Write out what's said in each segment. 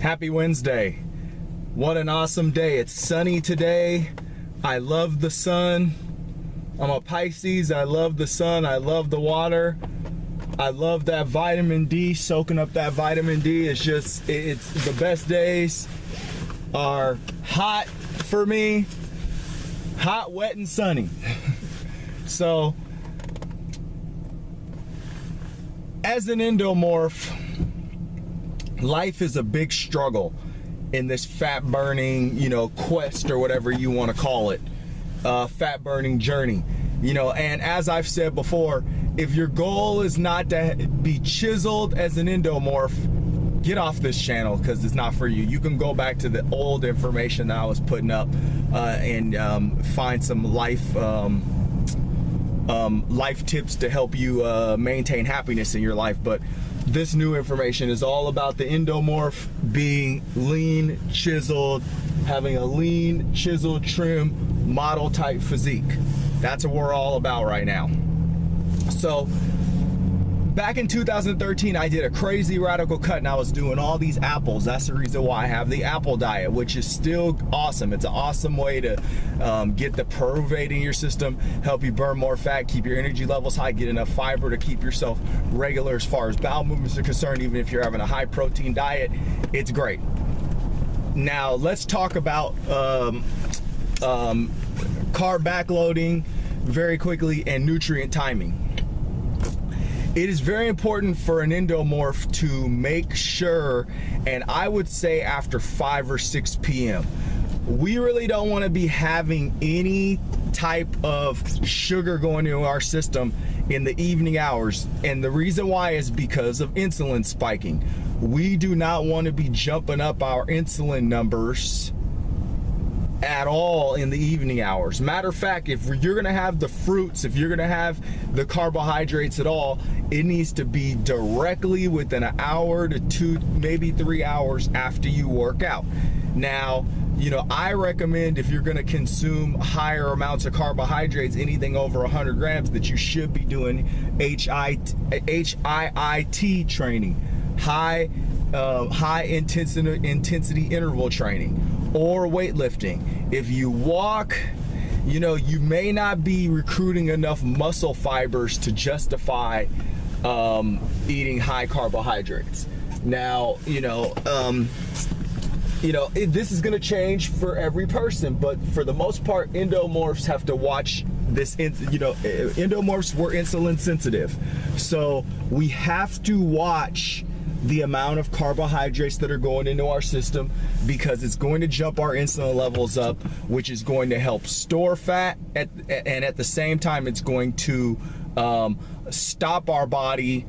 Happy Wednesday. What an awesome day. It's sunny today. I love the sun. I'm a Pisces. I love the sun. I love the water. I love that vitamin D. Soaking up that vitamin D is just, it's the best days are hot for me. Hot, wet, and sunny. So, as an endomorph, life is a big struggle in this fat burning, quest or whatever you want to call it, fat burning journey. And as I've said before, if your goal is not to be chiseled as an endomorph, get off this channel because it's not for you. You can go back to the old information that I was putting up and find some life tips to help you maintain happiness in your life. But this new information is all about the endomorph being lean, chiseled, having a lean, chiseled, trim, model type physique. That's what we're all about right now. So back in 2013, I did a crazy radical cut and I was doing all these apples. That's the reason why I have the apple diet, which is still awesome. It's an awesome way to get the pyruvate in your system, help you burn more fat, keep your energy levels high, get enough fiber to keep yourself regular as far as bowel movements are concerned. Even if you're having a high protein diet, it's great. Now let's talk about carb backloading very quickly and nutrient timing. It is very important for an endomorph to make sure, and I would say after 5 or 6 p.m. we really don't want to be having any type of sugar going into our system in the evening hours. And the reason why is because of insulin spiking. We do not want to be jumping up our insulin numbers at all in the evening hours. Matter of fact, if you're gonna have the fruits, if you're gonna have the carbohydrates at all, it needs to be directly within an hour to 2, maybe 3 hours after you work out. Now, I recommend if you're gonna consume higher amounts of carbohydrates, anything over 100 grams, that you should be doing HIIT training, high intensity interval training, or weightlifting. If you walk, you may not be recruiting enough muscle fibers to justify eating high carbohydrates. Now, this is going to change for every person, but for the most part, endomorphs have to watch this. Endomorphs were insulin sensitive, so we have to watch the amount of carbohydrates that are going into our system, because it's going to jump our insulin levels up, which is going to help store fat, and at the same time it's going to stop our body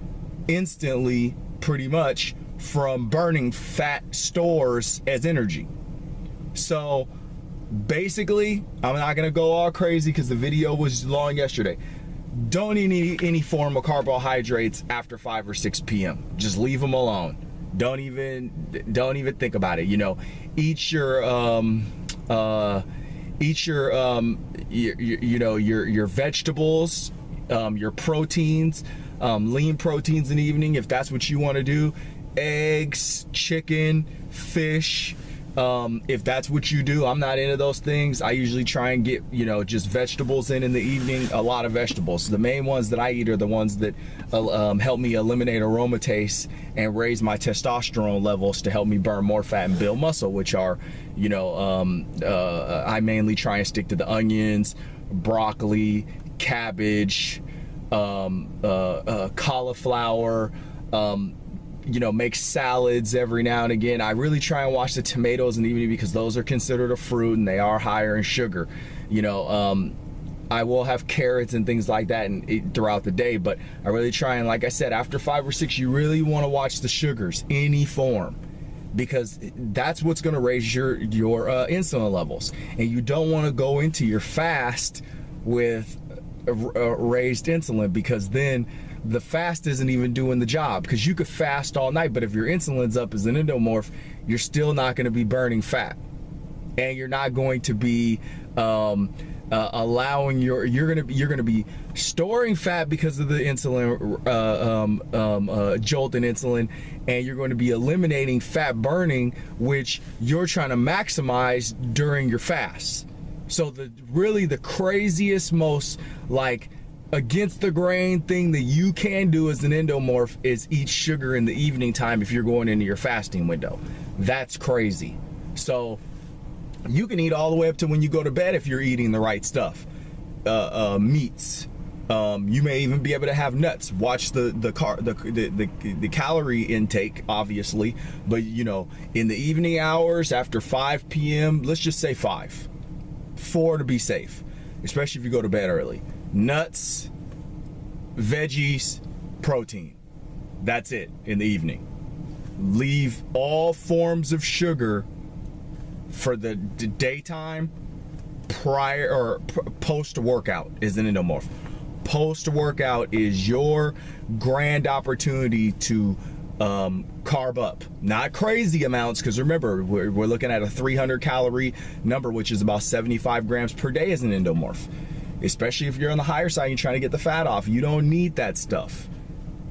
instantly, pretty much, from burning fat stores as energy. So basically, I'm not gonna go all crazy because the video was long yesterday. Don't eat any form of carbohydrates after 5 or 6 p.m. Just leave them alone. Don't even think about it. Eat your vegetables, your proteins, lean proteins in the evening if that's what you want to do. Eggs, chicken, fish. If that's what you do. I'm not into those things. I usually try and get, just vegetables in the evening, a lot of vegetables. The main ones that I eat are the ones that help me eliminate aromatase and raise my testosterone levels to help me burn more fat and build muscle, which are, I mainly try and stick to the onions, broccoli, cabbage, cauliflower, make salads every now and again. I really try and watch the tomatoes in the evening because those are considered a fruit and they are higher in sugar. I will have carrots and things like that throughout the day, but I really try and, like I said, after 5 or 6, you really want to watch the sugars, any form, because that's what's going to raise your insulin levels. And you don't want to go into your fast with raised insulin, because then the fast isn't even doing the job. Because you could fast all night, but if your insulin's up as an endomorph, you're still not going to be burning fat, and you're not going to be allowing you're gonna be storing fat because of the insulin jolt in insulin, and you're going to be eliminating fat burning, which you're trying to maximize during your fast. So the craziest, most like against the grain thing that you can do as an endomorph is eat sugar in the evening time if you're going into your fasting window. That's crazy. So you can eat all the way up to when you go to bed if you're eating the right stuff. Meats. You may even be able to have nuts. Watch the calorie intake, obviously, but you know, in the evening hours after 5 p.m., let's just say 4 to be safe, especially if you go to bed early. Nuts, veggies, protein. That's it in the evening. Leave all forms of sugar for the daytime, prior or post workout is an endomorph. Post workout is your grand opportunity to carb up, not crazy amounts, because remember we're looking at a 300 calorie number, which is about 75 grams per day as an endomorph. Especially if you're on the higher side, you're trying to get the fat off. You don't need that stuff.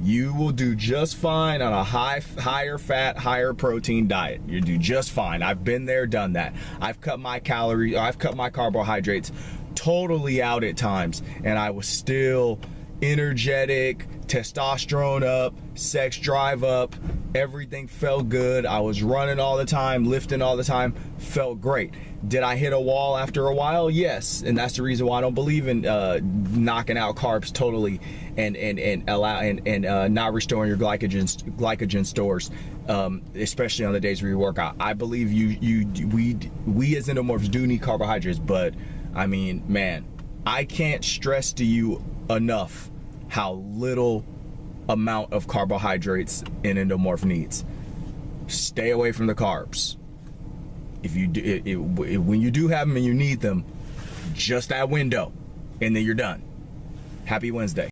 You will do just fine on a higher fat, higher protein diet. You do just fine. I've been there, done that. I've cut my calories, I've cut my carbohydrates totally out at times, and I was still energetic, testosterone up, sex drive up, everything felt good. I was running all the time, lifting all the time, felt great. Did I hit a wall after a while? Yes, and that's the reason why I don't believe in knocking out carbs totally and not restoring your glycogen stores, especially on the days where you work out. I believe we as endomorphs do need carbohydrates, but I mean, man, I can't stress to you enough how little amount of carbohydrates an endomorph needs. Stay away from the carbs. If you do, when you do have them and you need them, just that window, and then you're done. Happy Wednesday.